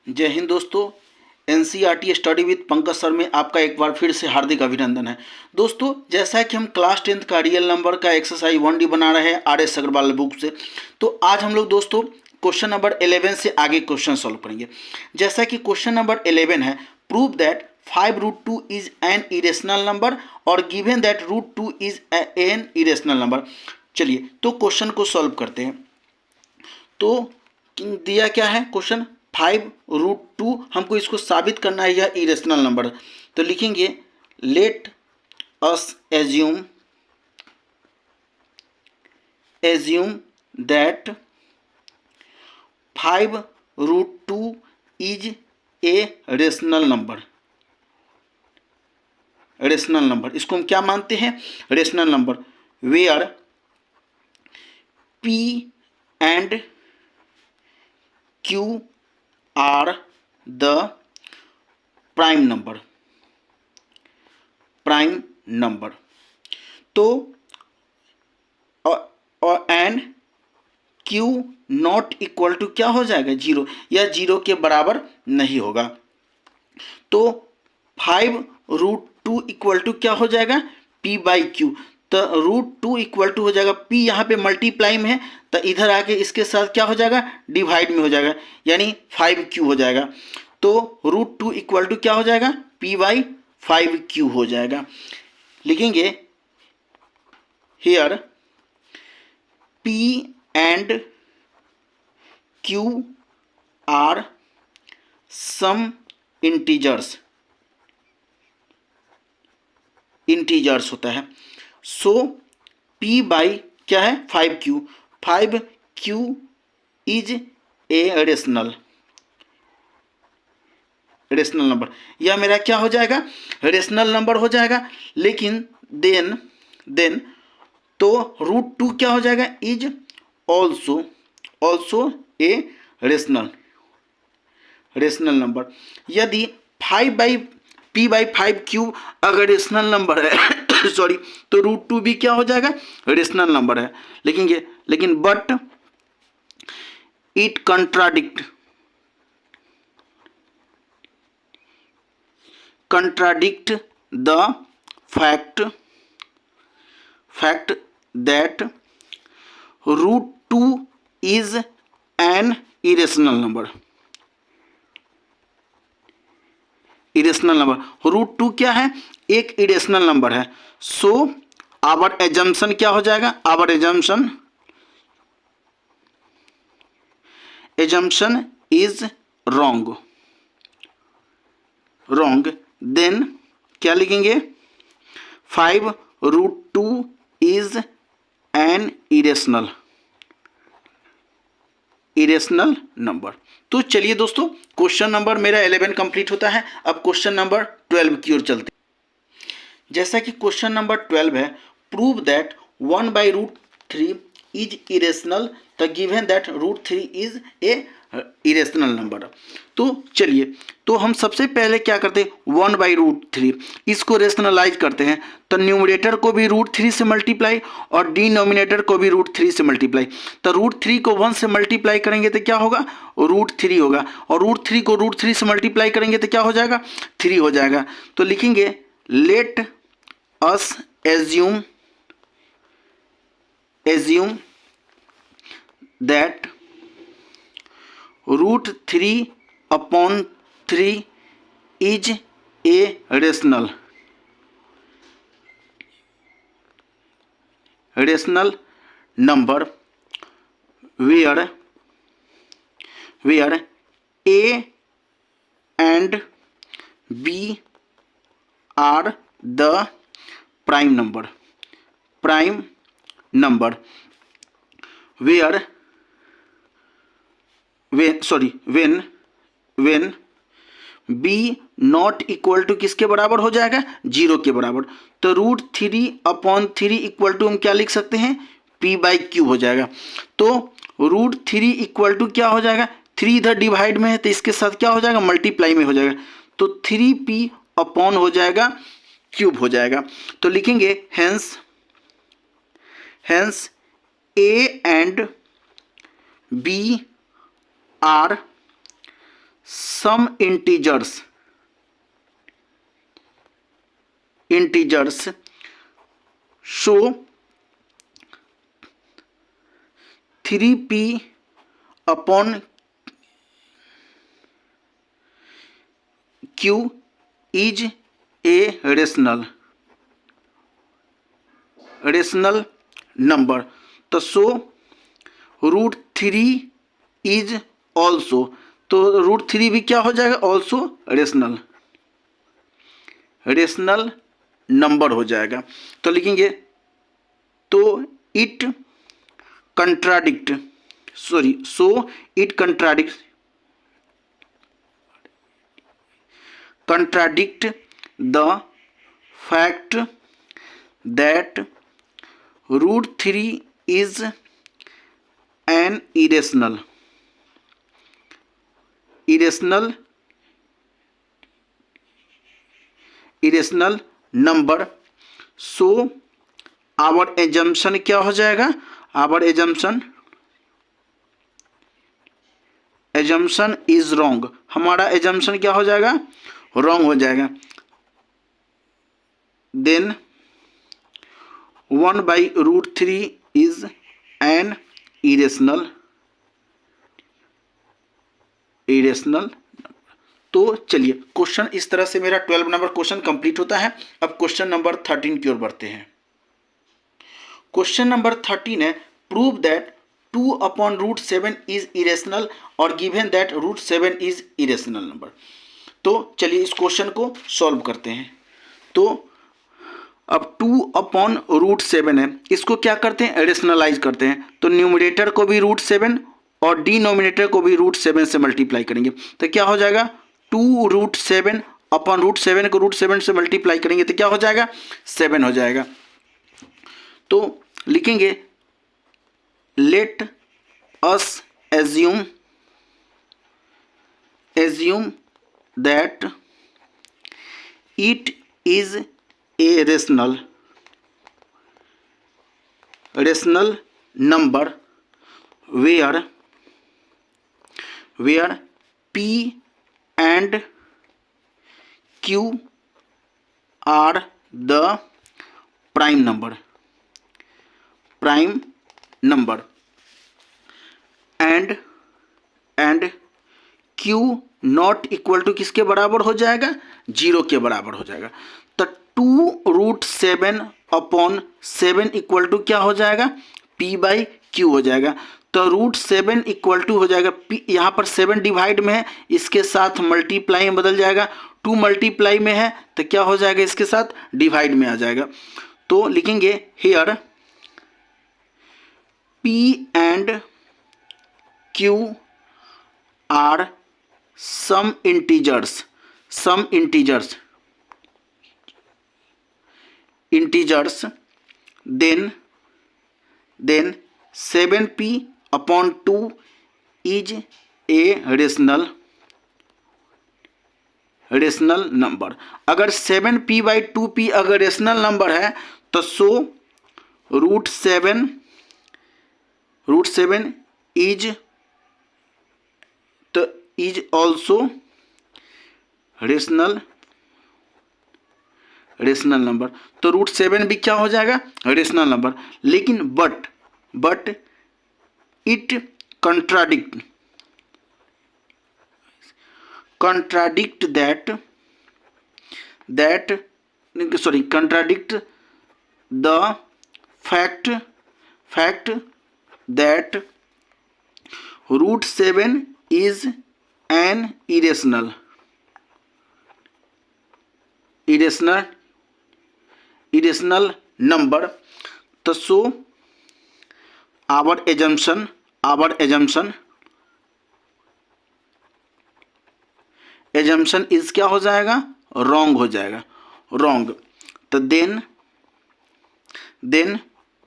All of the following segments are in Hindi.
जय हिंद दोस्तों। NCERT study with Pankaj sir में आपका एक बार फिर से हार्दिक अभिनंदन है। दोस्तों, जैसा कि हम क्लास 10th का रियल नंबर का एक्सरसाइज 1D बना रहे हैं आर एस अग्रवाल बुक से, तो आज हम लोग दोस्तों क्वेश्चन नंबर 11 से आगे क्वेश्चन सॉल्व करेंगे। जैसा कि क्वेश्चन नंबर 11 है, prove that 5√2 is an irrational number और given that √2 is an irrational number. चलिए तो क्वेश्चन को सॉल्व करते हैं। तो दिया क्या है क्वेश्चन, 5√2 हमको इसको साबित करना है यह इरेशनल नंबर। तो लिखेंगे let us assume that 5√2 is a rational number. Rational number इसको हम क्या मानते हैं, rational number, where p and q are the prime number. तो and q not equal to क्या हो जाएगा, जीरो, या जीरो के बराबर नहीं होगा। तो 5√2 इक्वल टू क्या हो जाएगा, p बाई क्यू। तो √2 इक्वल टू हो जाएगा p, यहाँ पे मल्टीप्लाई में है तो इधर आके इसके साथ क्या हो जाएगा, डिवाइड में हो जाएगा, यानी 5q हो जाएगा। तो √2 इक्वल टू क्या हो जाएगा, p बाई 5q हो जाएगा। लिखेंगे here p and q are some integers होता है। सो p बाई क्या है, 5q is a rational number. यह मेरा क्या हो जाएगा, रेशनल नंबर हो जाएगा। लेकिन देन तो √2 क्या हो जाएगा, is also a rational number. यदि 5/p/5q अगर रेशनल नंबर है सॉरी, तो √2 भी क्या हो जाएगा, रेशनल नंबर है। लिखेंगे लेकिन but it contradict the fact that √2 is an irrational number. √2 क्या है, एक इरेशनल नंबर है। सो आवर एजम्पशन क्या हो जाएगा, our assumption is wrong. Then क्या लिखेंगे, 5√2 इज एन इरेशनल नंबर। तो चलिए दोस्तों, क्वेश्चन नंबर मेरा 11 कंप्लीट होता है। अब क्वेश्चन नंबर 12 की ओर चलते हैं। जैसा कि क्वेश्चन नंबर 12 है, prove that 1/√3 is irrational the given that √3 is a irrational number. तो चलिए, तो हम सबसे पहले क्या करते हैं, 1/√3 इसको रेशनलाइज करते हैं। तो न्यूमरेटर को भी √3 से मल्टीप्लाई और डिनोमिनेटर को भी √3 से मल्टीप्लाई। तो √3 को 1 से मल्टीप्लाई करेंगे तो क्या होगा, √3 होगा, और √3 को √3 से मल्टीप्लाई करेंगे तो क्या हो जाएगा, 3 हो जाएगा। तो लिखेंगे let us assume that √3/3 is a rational number where a and b are the prime number where when b not equal to किसके बराबर हो जाएगा, 0 के बराबर। तो √3/3 इक्वल टू हम क्या लिख सकते हैं, p/q हो जाएगा। तो √3 इक्वल टू क्या हो जाएगा, 3 इधर डिवाइड में है तो इसके साथ क्या हो जाएगा, मल्टीप्लाई में हो जाएगा। तो 3p अपॉन हो जाएगा क्यूब हो जाएगा। तो लिखेंगे hence a and b are some integers show 3p upon q is a rational number. तो सो √3 इज ऑल्सो, तो √3 भी क्या हो जाएगा, ऑल्सो रेशनल नंबर हो जाएगा। तो लिखेंगे तो it contradict so it contradict the fact that √3 is an irrational number। so our assumption क्या हो जाएगा, our assumption इज रॉन्ग, हमारा एजम्पशन क्या हो जाएगा, रॉन्ग हो जाएगा। Then 1/√3 is an irrational. तो चलिए क्वेश्चन इस तरह से मेरा 12 नंबर क्वेश्चन कंप्लीट होता है। अब क्वेश्चन नंबर 13 की ओर बढ़ते हैं। क्वेश्चन नंबर 13 है, प्रूव दैट 2/√7 इज इरेशनल और given that √7 is irrational number. तो चलिए इस क्वेश्चन को सॉल्व करते हैं। तो अब 2/√7 है, इसको क्या करते हैं, रेशनलाइज करते हैं। तो न्यूमरेटर को भी √7 और डिनोमिनेटर को भी √7 से मल्टीप्लाई करेंगे। तो क्या हो जाएगा, 2√7 अपॉन √7 को √7 से मल्टीप्लाई करेंगे तो क्या हो जाएगा, 7 हो जाएगा। तो लिखेंगे let us assume that it is a rational number where p and q are the prime number and q not equal to किसके बराबर हो जाएगा, 0 के बराबर हो जाएगा। तो 2√7 अपॉन 7 इक्वल टू क्या हो जाएगा, p/q हो जाएगा। तो √7 इक्वल टू हो जाएगा p, यहाँ पर 7 डिवाइड में है, इसके साथ मल्टीप्लाई में बदल जाएगा। 2 मल्टीप्लाई में है तो क्या हो जाएगा, इसके साथ डिवाइड में आ जाएगा। तो लिखेंगे here p and q are some integers then 7p upon 2 is a rational number। अगर 7p/2p अगर रेशनल नंबर है तो सो √7 इज ऑल्सो रेशनल नंबर। तो √7 भी क्या हो जाएगा, रेशनल नंबर। लेकिन but it contradict the fact that √7 is an irrational number। तो सो our assumption इज क्या हो जाएगा, रॉन्ग हो जाएगा, रॉन्ग। तो then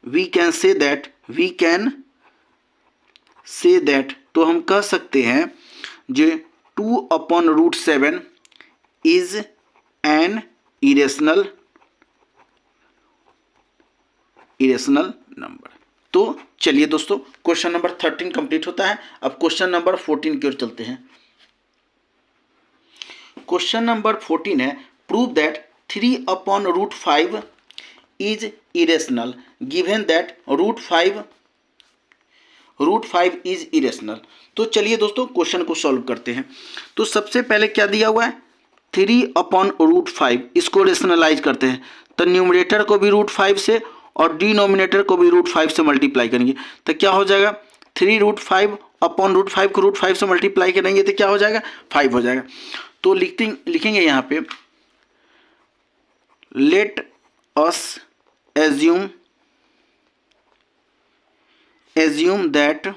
we can say that तो हम कह सकते हैं जो 2/√7 इज एन इरेशनल नंबर। तो चलिए दोस्तों क्वेश्चन नंबर 13 कंप्लीट होता है। अब क्वेश्चन नंबर 14 की ओर चलते हैं। क्वेश्चन नंबर 14 है, prove that 3/√5 is irrational given that √5 is irrational. तो चलिए दोस्तों क्वेश्चन को सॉल्व करते हैं। तो सबसे पहले क्या दिया हुआ है, 3/√5, इसको रेशनलाइज करते हैं। तो न्यूमरेटर को भी √5 से और डिनोमिनेटर को भी √5 से मल्टीप्लाई करेंगे तो क्या हो जाएगा, 3√5/√5 को √5 से मल्टीप्लाई करेंगे तो क्या हो जाएगा, 5 हो जाएगा। तो लिखेंगे यहाँ पे, let us assume that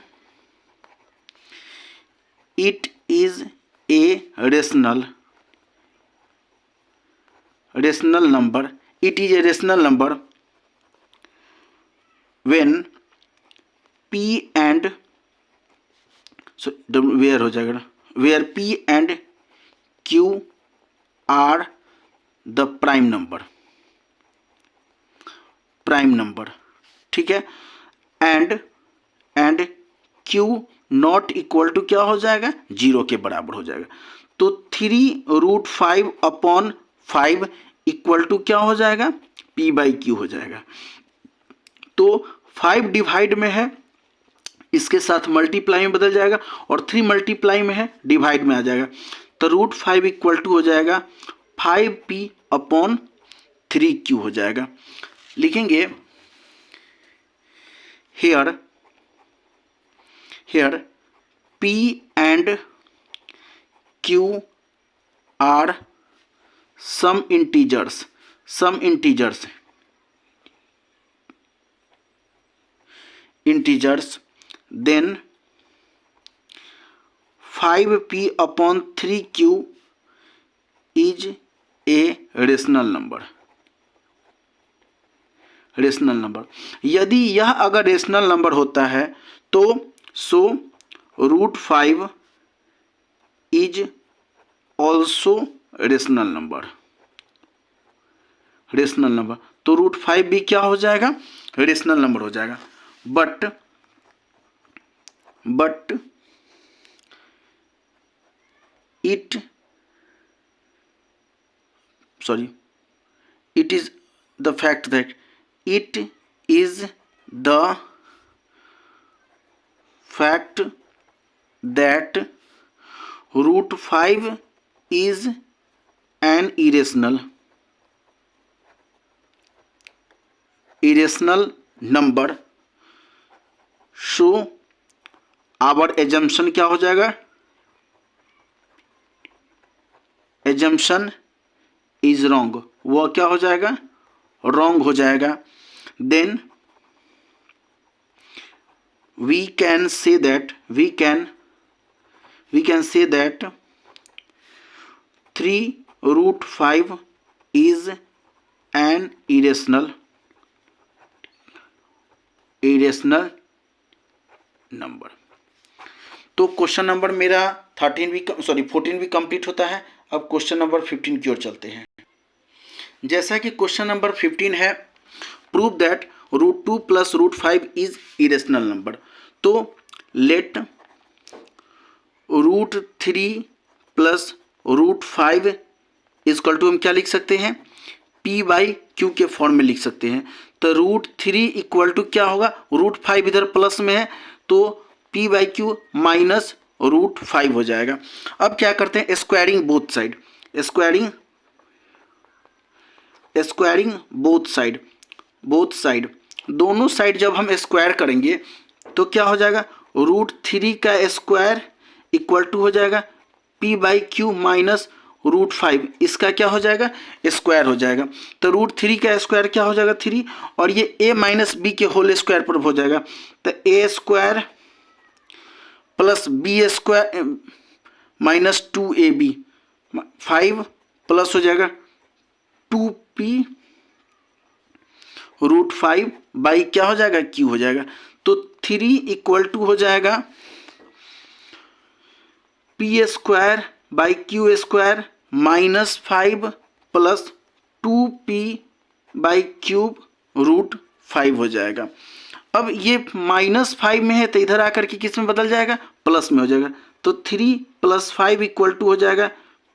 it is a rational number, it is a rational number when p and where p and q are the prime number, ठीक है, and q not equal to क्या हो जाएगा, 0 के बराबर हो जाएगा। तो 3√5/5 इक्वल टू क्या हो जाएगा, p/q हो जाएगा। तो 5 डिवाइड में है, इसके साथ मल्टीप्लाई में बदल जाएगा, और 3 मल्टीप्लाई में है, डिवाइड में आ जाएगा। तो √5 इक्वल टू हो जाएगा 5p/3q हो जाएगा। लिखेंगे here p and q are some integers, then 5p/3q is a rational number। यदि यह अगर रेशनल नंबर होता है तो सो √5 इज ऑल्सो रेशनल नंबर। तो √5 भी क्या हो जाएगा, रेशनल नंबर हो जाएगा। But it is the fact that √5 is an irrational number, so our assumption क्या हो जाएगा, assumption is wrong, वो क्या हो जाएगा, wrong हो जाएगा। then we can say that 3√5 is an irrational number। तो क्वेश्चन नंबर मेरा 14 भी कंप्लीट होता है। अब क्वेश्चन नंबर 15 की ओर चलते हैं। जैसा कि क्वेश्चन नंबर 15 है, prove that √2 + √5 is irrational number. तो लेट √3 + √5 इक्वल टू हम क्या लिख सकते हैं, p/q के फॉर्म में लिख सकते हैं। तो √3 इक्वल टू क्या होगा, √5 इधर प्लस में है तो p/q माइनस √5 हो जाएगा। अब क्या करते हैं, स्क्वायरिंग बोथ साइड, दोनों साइड जब हम स्क्वायर करेंगे तो क्या हो जाएगा, √3 का स्क्वायर इक्वल टू हो जाएगा p/q माइनस √5, इसका क्या हो जाएगा, स्क्वायर हो जाएगा। तो √3 का स्क्वायर क्या हो जाएगा, 3, और ये a - b के होल स्क्वायर पर हो जाएगा। तो a² + b² minus 2ab, 5 plus हो जाएगा 2p √5 बाई क्या हो जाएगा, q हो जाएगा। तो 3 इक्वल टू हो जाएगा p² by q² minus 5 plus 2p/3 √5 हो जाएगा। अब ये -5 में है तो इधर आकर के किस में बदल जाएगा, प्लस में हो जाएगा। तो 3 + 5 इक्वल टू हो जाएगा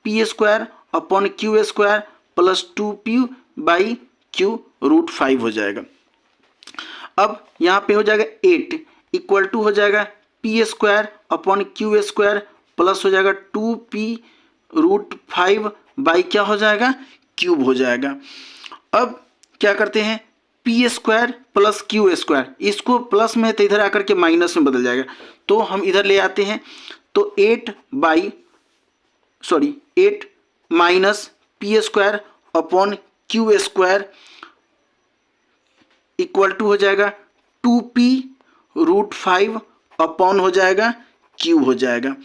P square upon Q square plus 2p/q root 5 हो जाएगा। अब यहाँ पे हो जाएगा 8 इक्वल टू हो जाएगा P square upon Q square plus हो जाएगा 2p रूट 5 बाई क्या हो जाएगा, क्यूब हो जाएगा। अब क्या करते हैं, P square plus Q square, इसको प्लस में तो इधर आकर के माइनस में बदल जाएगा, तो हम इधर ले आते हैं। तो 8 minus P square upon Q square equal to हो जाएगा 2p रूट 5 अपॉन हो जाएगा क्यूब हो जाएगा।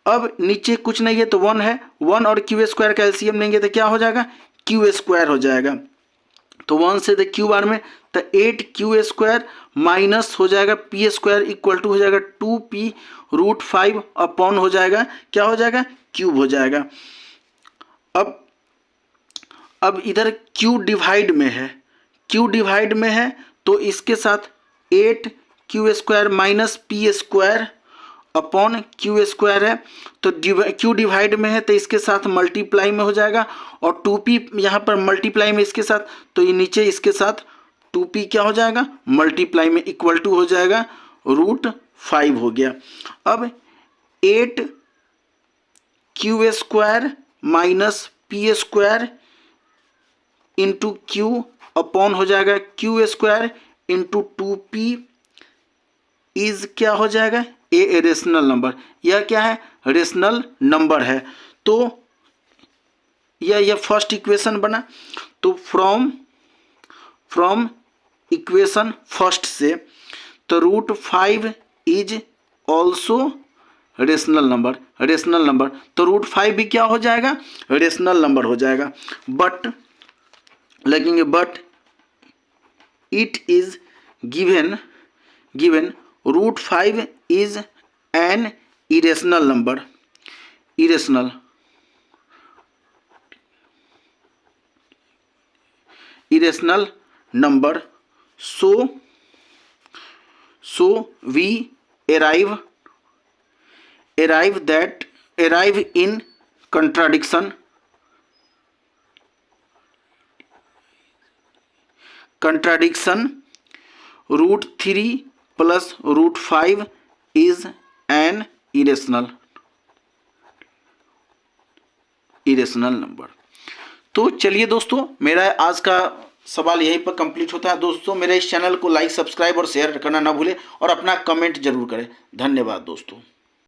अब नीचे कुछ नहीं है तो 1 है, 1 और क्यू स्क्वायर का एलसीएम लेंगे तो क्या हो जाएगा, क्यू स्क्वायर हो जाएगा। तो 1 से द क्यू बार में तो 8 क्यू स्क्वायर माइनस हो जाएगा पी स्क्वायर इक्वल टू हो जाएगा 2p रूट 5 अपॉन हो जाएगा क्या हो जाएगा, क्यूब हो जाएगा। अब इधर q डिवाइड में है, तो इसके साथ 8 Q square minus P square upon Q square है, तो q डिवाइड में है तो इसके साथ मल्टीप्लाई में हो जाएगा, और 2p यहाँ पर मल्टीप्लाई में इसके साथ, तो ये नीचे इसके साथ 2p क्या हो जाएगा, मल्टीप्लाई में इक्वल टू हो जाएगा रूट 5 हो गया। अब 8 Q square minus P square into Q upon हो जाएगा Q square into 2p is क्या हो जाएगा, ए रेशनल नंबर। यह क्या है, रेशनल नंबर है। तो यह फर्स्ट इक्वेशन बना। तो फ्रॉम इक्वेशन फर्स्ट से तो root 5 is also rational number, तो रूट 5 भी क्या हो जाएगा, रेशनल नंबर हो जाएगा। बट लगेंगे but it is given root 5 is an irrational number, irrational number, so we arrive in contradiction root 3 plus root 5 is an irrational number. तो चलिए दोस्तों, मेरा आज का सवाल यहीं पर कंप्लीट होता है। दोस्तों मेरे इस चैनल को लाइक, सब्सक्राइब और शेयर करना ना भूलें और अपना कमेंट जरूर करें। धन्यवाद दोस्तों।